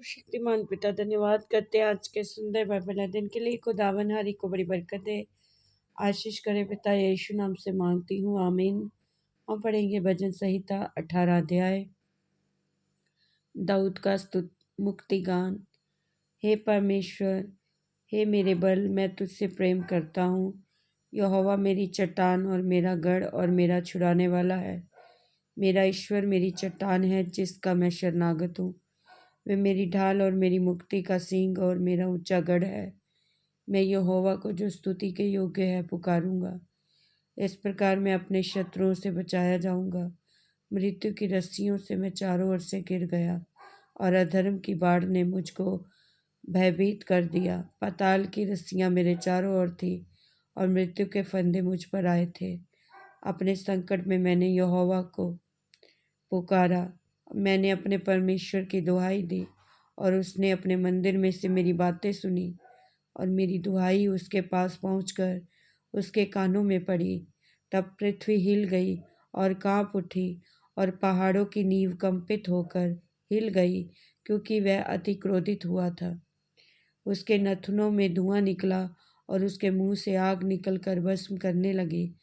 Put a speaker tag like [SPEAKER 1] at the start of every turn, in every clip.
[SPEAKER 1] सर्वशक्तिमान पिता धन्यवाद करते हैं आज के सुंदर बाइबल दिन के लिए। खुदावन हरी को बड़ी बरकत दे, आशीष करे पिता यीशु नाम से मांगती हूँ, आमीन। हम पढ़ेंगे भजन संहिता 18 अध्याय। दाऊद का स्तुत मुक्ति गान। हे परमेश्वर, हे मेरे बल, मैं तुझसे प्रेम करता हूँ। यहोवा मेरी चट्टान और मेरा गढ़ और मेरा छुड़ाने वाला है। मेरा ईश्वर मेरी चट्टान है जिसका मैं शरणागत हूँ। वे मेरी ढाल और मेरी मुक्ति का सींग और मेरा ऊंचा गढ़ है। मैं यहोवा को जो स्तुति के योग्य है पुकारूंगा। इस प्रकार मैं अपने शत्रुओं से बचाया जाऊंगा। मृत्यु की रस्सियों से मैं चारों ओर से गिर गया और अधर्म की बाढ़ ने मुझको भयभीत कर दिया। पाताल की रस्सियां मेरे चारों ओर थी और मृत्यु के फंदे मुझ पर आए थे। अपने संकट में मैंने यहोवा को पुकारा। मैंने अपने परमेश्वर की दुहाई दी और उसने अपने मंदिर में से मेरी बातें सुनी और मेरी दुहाई उसके पास पहुंचकर उसके कानों में पड़ी। तब पृथ्वी हिल गई और कांप उठी और पहाड़ों की नींव कंपित होकर हिल गई, क्योंकि वह अति क्रोधित हुआ था। उसके नथुनों में धुआं निकला और उसके मुंह से आग निकलकर भस्म करने लगी,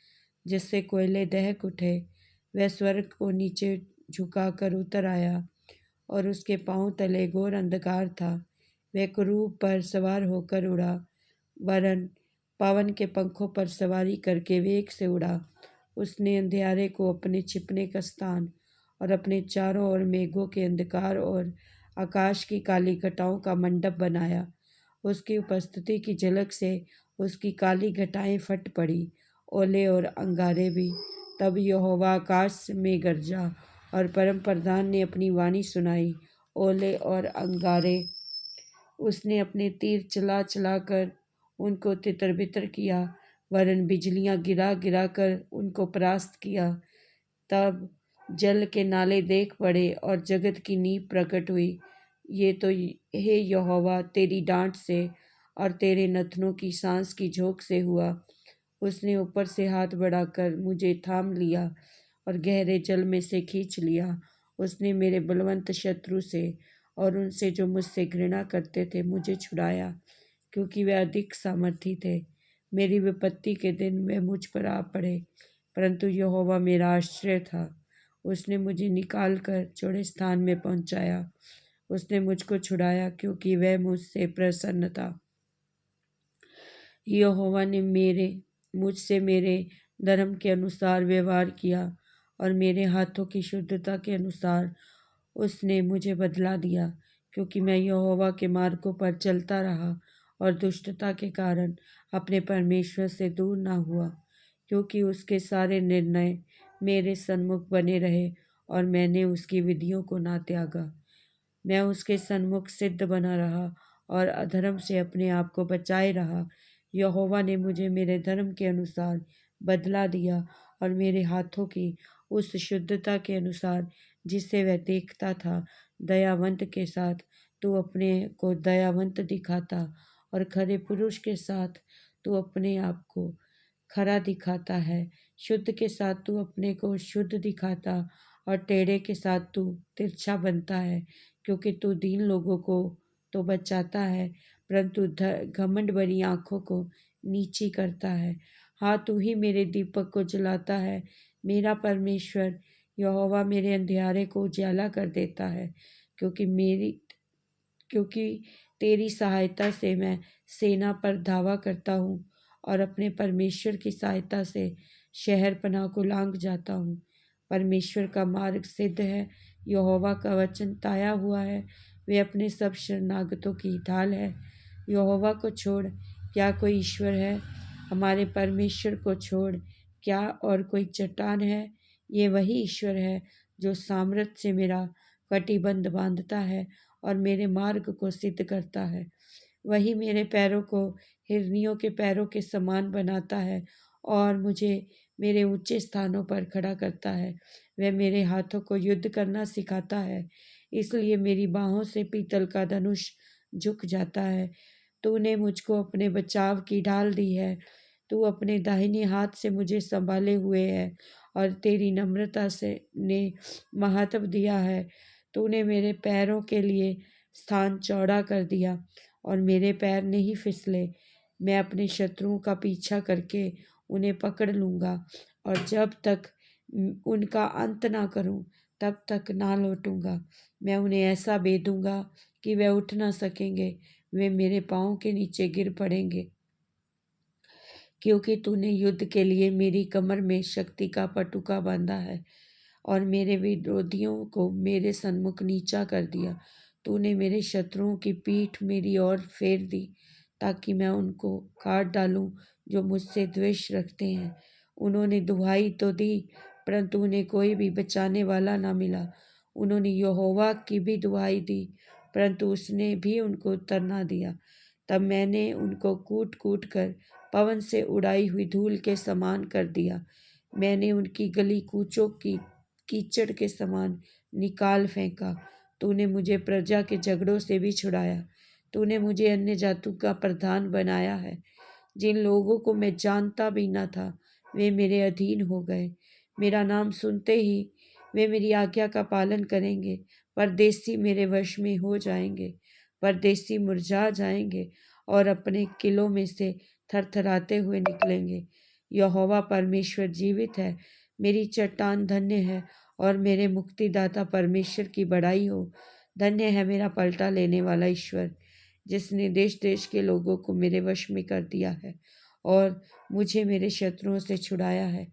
[SPEAKER 1] जिससे कोयले दहक उठे। वह स्वर्ग को नीचे झुकाकर उतर आया और उसके पांव तले घोर अंधकार था। वह कुरूप पर सवार होकर उड़ा, वरन पवन के पंखों पर सवारी करके वेग से उड़ा। उसने अंधियारे को अपने छिपने का स्थान और अपने चारों ओर मेघों के अंधकार और आकाश की काली घटाओं का मंडप बनाया। उसकी उपस्थिति की झलक से उसकी काली घटाएं फट पड़ी, ओले और अंगारे भी। तब यहोवा आकाश में गरजा और परम प्रधान ने अपनी वाणी सुनाई। ओले और अंगारे उसने अपने तीर चला चला कर उनको तितर बितर किया, वरन बिजलियां गिरा गिरा कर उनको परास्त किया। तब जल के नाले देख पड़े और जगत की नींव प्रकट हुई। ये तो हे यहोवा तेरी डांट से और तेरे नथनों की सांस की झोंक से हुआ। उसने ऊपर से हाथ बढ़ाकर मुझे थाम लिया और गहरे जल में से खींच लिया। उसने मेरे बलवंत शत्रु से और उनसे जो मुझसे घृणा करते थे मुझे छुड़ाया, क्योंकि वे अधिक सामर्थी थे। मेरी विपत्ति के दिन वे मुझ पर आ पड़े, परंतु यहोवा मेरा आश्रय था। उसने मुझे निकाल कर चौड़े स्थान में पहुंचाया। उसने मुझको छुड़ाया, क्योंकि वह मुझसे प्रसन्न था। यहोवा ने मुझसे मेरे धर्म के अनुसार व्यवहार किया और मेरे हाथों की शुद्धता के अनुसार उसने मुझे बदला दिया, क्योंकि मैं यहोवा के मार्गों पर चलता रहा और दुष्टता के कारण अपने परमेश्वर से दूर न हुआ, क्योंकि उसके सारे निर्णय मेरे सन्मुख बने रहे और मैंने उसकी विधियों को ना त्यागा। मैं उसके सन्मुख सिद्ध बना रहा और अधर्म से अपने आप को बचाए रहा। यहोवा ने मुझे मेरे धर्म के अनुसार बदला दिया और मेरे हाथों की उस शुद्धता के अनुसार जिसे वह देखता था। दयावंत के साथ तू अपने को दयावंत दिखाता और खरे पुरुष के साथ तू अपने आप को खरा दिखाता है। शुद्ध के साथ तू अपने को शुद्ध दिखाता और टेढ़े के साथ तू तिरछा बनता है, क्योंकि तू दीन लोगों को तो बचाता है, परंतु घमंड भरी आंखों को नीची करता है। हाँ, तू ही मेरे दीपक को जलाता है। मेरा परमेश्वर यहोवा मेरे अंधियारे को उजाला कर देता है, क्योंकि तेरी सहायता से मैं सेना पर धावा करता हूँ और अपने परमेश्वर की सहायता से शहर पनाह को लांघ जाता हूँ। परमेश्वर का मार्ग सिद्ध है, यहोवा का वचन ताया हुआ है। वे अपने सब शरणागतों की ढाल है। यहोवा को छोड़ क्या कोई ईश्वर है? हमारे परमेश्वर को छोड़ क्या और कोई चट्टान है? ये वही ईश्वर है जो सामर्थ्य से मेरा कटिबंध बांधता है और मेरे मार्ग को सिद्ध करता है। वही मेरे पैरों को हिरनियों के पैरों के समान बनाता है और मुझे मेरे ऊंचे स्थानों पर खड़ा करता है। वह मेरे हाथों को युद्ध करना सिखाता है, इसलिए मेरी बाहों से पीतल का धनुष झुक जाता है। तूने मुझको अपने बचाव की ढाल दी है। तू अपने दाहिने हाथ से मुझे संभाले हुए है और तेरी नम्रता से ने महत्व दिया है। तूने मेरे पैरों के लिए स्थान चौड़ा कर दिया और मेरे पैर नहीं फिसले। मैं अपने शत्रुओं का पीछा करके उन्हें पकड़ लूँगा और जब तक उनका अंत ना करूँ तब तक ना लौटूंगा। मैं उन्हें ऐसा बेधूंगा कि वे उठ ना सकेंगे, वे मेरे पाँव के नीचे गिर पड़ेंगे, क्योंकि तूने युद्ध के लिए मेरी कमर में शक्ति का पटुका बांधा है और मेरे विरोधियों को मेरे सन्मुख नीचा कर दिया। तूने मेरे शत्रुओं की पीठ मेरी ओर फेर दी ताकि मैं उनको काट डालूं जो मुझसे द्वेष रखते हैं। उन्होंने दुहाई तो दी परंतु उन्हें कोई भी बचाने वाला ना मिला। उन्होंने यहोवा की भी दुहाई दी परंतु उसने भी उनको उत्तर ना दिया। तब मैंने उनको कूट कूट कर पवन से उड़ाई हुई धूल के समान कर दिया। मैंने उनकी गली कूचों की कीचड़ के समान निकाल फेंका। तूने मुझे प्रजा के झगड़ों से भी छुड़ाया। तूने मुझे अन्य जातों का प्रधान बनाया है। जिन लोगों को मैं जानता भी न था वे मेरे अधीन हो गए। मेरा नाम सुनते ही वे मेरी आज्ञा का पालन करेंगे। परदेसी मेरे वश में हो जाएंगे। परदेसी मुरझा जाएंगे और अपने किलों में से थरथराते हुए निकलेंगे। यहोवा परमेश्वर जीवित है, मेरी चट्टान धन्य है और मेरे मुक्तिदाता परमेश्वर की बड़ाई हो। धन्य है मेरा पलटा लेने वाला ईश्वर, जिसने देश देश के लोगों को मेरे वश में कर दिया है और मुझे मेरे शत्रुओं से छुड़ाया है।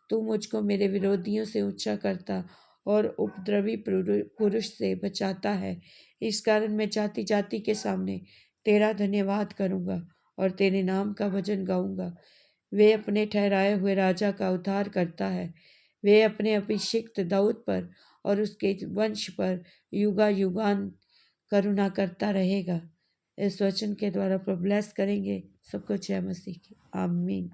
[SPEAKER 1] तू मुझको मेरे विरोधियों से ऊंचा करता और उपद्रवी पुरुष से बचाता है। इस कारण मैं जाति जाति के सामने तेरा धन्यवाद करूँगा और तेरे नाम का भजन गाऊंगा। वे अपने ठहराए हुए राजा का उद्धार करता है। वे अपने अभिषिक्त दाऊद पर और उसके वंश पर युगा युगान करुणा करता रहेगा। इस वचन के द्वारा प्रभु ब्लेस करेंगे सबको। जय मसीह की आमीन।